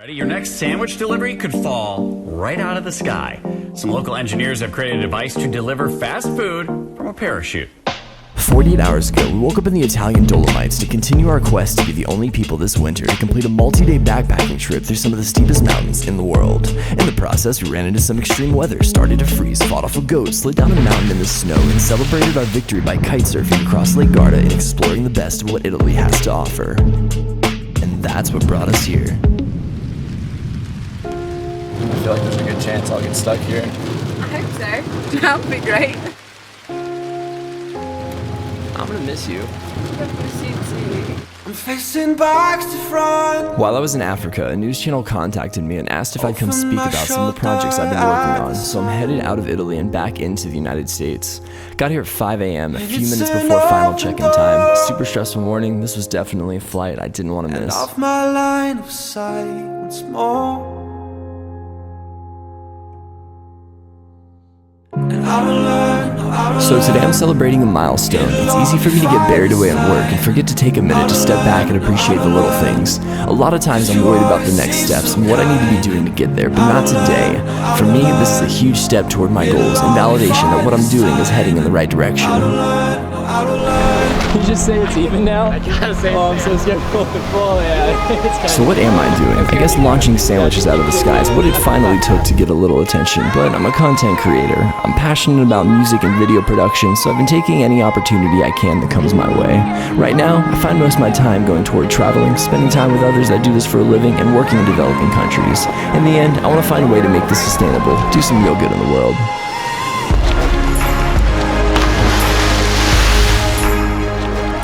Your next sandwich delivery could fall right out of the sky. Some local engineers have created a device to deliver fast food from a parachute. 48 hours ago, we woke up in the Italian Dolomites to continue our quest to be the only people this winter to complete a multi-day backpacking trip through some of the steepest mountains in the world. In the process, we ran into some extreme weather, started to freeze, fought off a goat, slid down a mountain in the snow, and celebrated our victory by kite surfing across Lake Garda and exploring the best of what Italy has to offer. And that's what brought us here. I feel like there's a good chance I'll get stuck here. I hope so. That would be great. I'm gonna miss you. I'm facing back to front. While I was in Africa, a news channel contacted me and asked if I'd come speak about some of the projects I've been working on, so I'm headed out of Italy and back into the United States. Got here at 5 a.m., a few minutes before final check-in time. Super stressful morning. This was definitely a flight I didn't want to miss. Off my line of sight once more. So today I'm celebrating a milestone. It's easy for me to get buried away at work and forget to take a minute to step back and appreciate the little things. A lot of times I'm worried about the next steps and what I need to be doing to get there, but not today. For me, this is a huge step toward my goals and validation that what I'm doing is heading in the right direction. You just say it's even now? I gotta say I'm so scared of the full, yeah. So what am I doing? I guess launching sandwiches out of the sky is what it finally took to get a little attention, but I'm a content creator. I'm passionate about music and video production, so I've been taking any opportunity I can that comes my way. Right now, I find most of my time going toward traveling, spending time with others that do this for a living, and working in developing countries. In the end, I want to find a way to make this sustainable, do some real good in the world.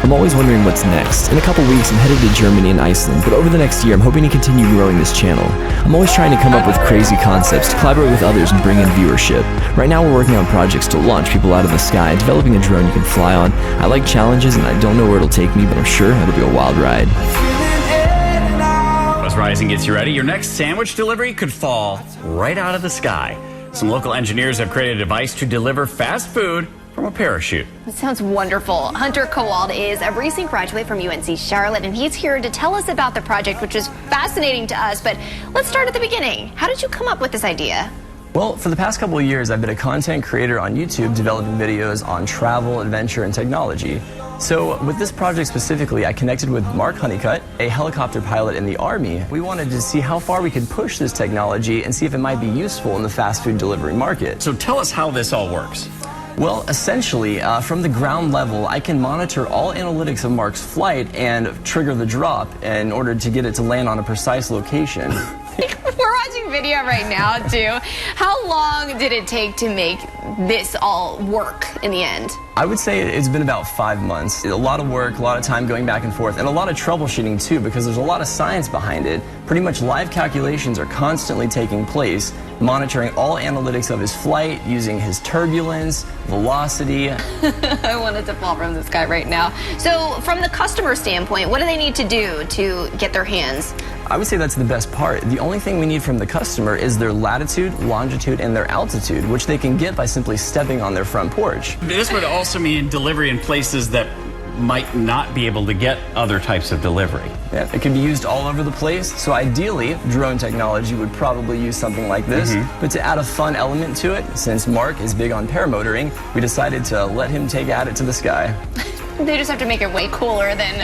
I'm always wondering what's next. In a couple weeks, I'm headed to Germany and Iceland, but over the next year, I'm hoping to continue growing this channel. I'm always trying to come up with crazy concepts to collaborate with others and bring in viewership. Right now, we're working on projects to launch people out of the sky, developing a drone you can fly on. I like challenges, and I don't know where it'll take me, but I'm sure it'll be a wild ride. Buzz Rising gets you ready. Your next sandwich delivery could fall right out of the sky. Some local engineers have created a device to deliver fast food from a parachute. That sounds wonderful. Hunter Kowald is a recent graduate from UNC Charlotte, and he's here to tell us about the project, which is fascinating to us. But let's start at the beginning. How did you come up with this idea? Well, for the past couple of years, I've been a content creator on YouTube developing videos on travel, adventure, and technology. So with this project specifically, I connected with Mark Honeycutt, a helicopter pilot in the Army. We wanted to see how far we could push this technology and see if it might be useful in the fast food delivery market. So tell us how this all works. Well, essentially, from the ground level, I can monitor all analytics of Mark's flight and trigger the drop in order to get it to land on a precise location. We're watching video right now, too. How long did it take to make this all work in the end? I would say it's been about 5 months. A lot of work, a lot of time going back and forth, and a lot of troubleshooting too, because there's a lot of science behind it. Pretty much live calculations are constantly taking place, monitoring all analytics of his flight, using his turbulence, velocity. I wanted to fall from the sky right now. So from the customer standpoint, what do they need to do to get their hands? I would say that's the best part. The only thing we need from the customer is their latitude, longitude, and their altitude, which they can get by simply stepping on their front porch. This would also mean delivery in places that might not be able to get other types of delivery. Yeah, it can be used all over the place. So ideally, drone technology would probably use something like this. But to add a fun element to it, since Mark is big on paramotoring, we decided to let him take it to the sky. They just have to make it way cooler than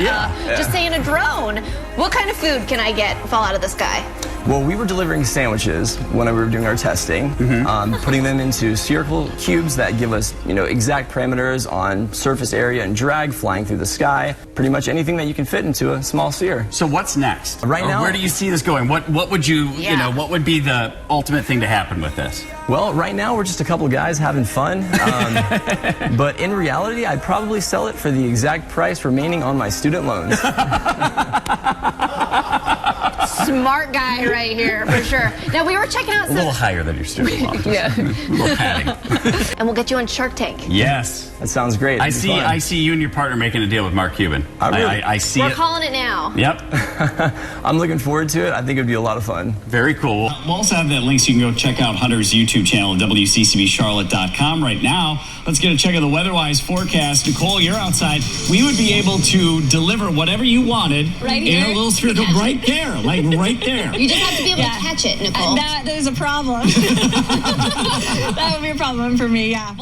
just saying a drone. What kind of food can I get fall out of the sky? Well, we were delivering sandwiches when we were doing our testing, putting them into spherical cubes that give us, exact parameters on surface area and drag flying through the sky. Pretty much anything that you can fit into a small sphere. So what's next? Right now, where do you see this going? What would you, what would be the ultimate thing to happen with this? Well, right now we're just a couple guys having fun. But in reality, I'd probably sell it for the exact price remaining on my student loans. Smart guy right here, for sure. Now, we were checking out some... A little higher than your student loans. Yeah. A little padding. And we'll get you on Shark Tank. Yes. That sounds great. I see you and your partner making a deal with Mark Cuban. I see We're it. calling it now. Yep. I'm looking forward to it. I think it'd be a lot of fun. Very cool. We'll also have that link so you can go check out Hunter's YouTube channel at WCCBCharlotte.com right now. Let's get a check of the weather-wise forecast. Nicole, you're outside. We would be able to deliver whatever you wanted right in a little spherical right there, like right there. You just have to be able to catch it, Nicole. There's a problem. That would be a problem for me, yeah.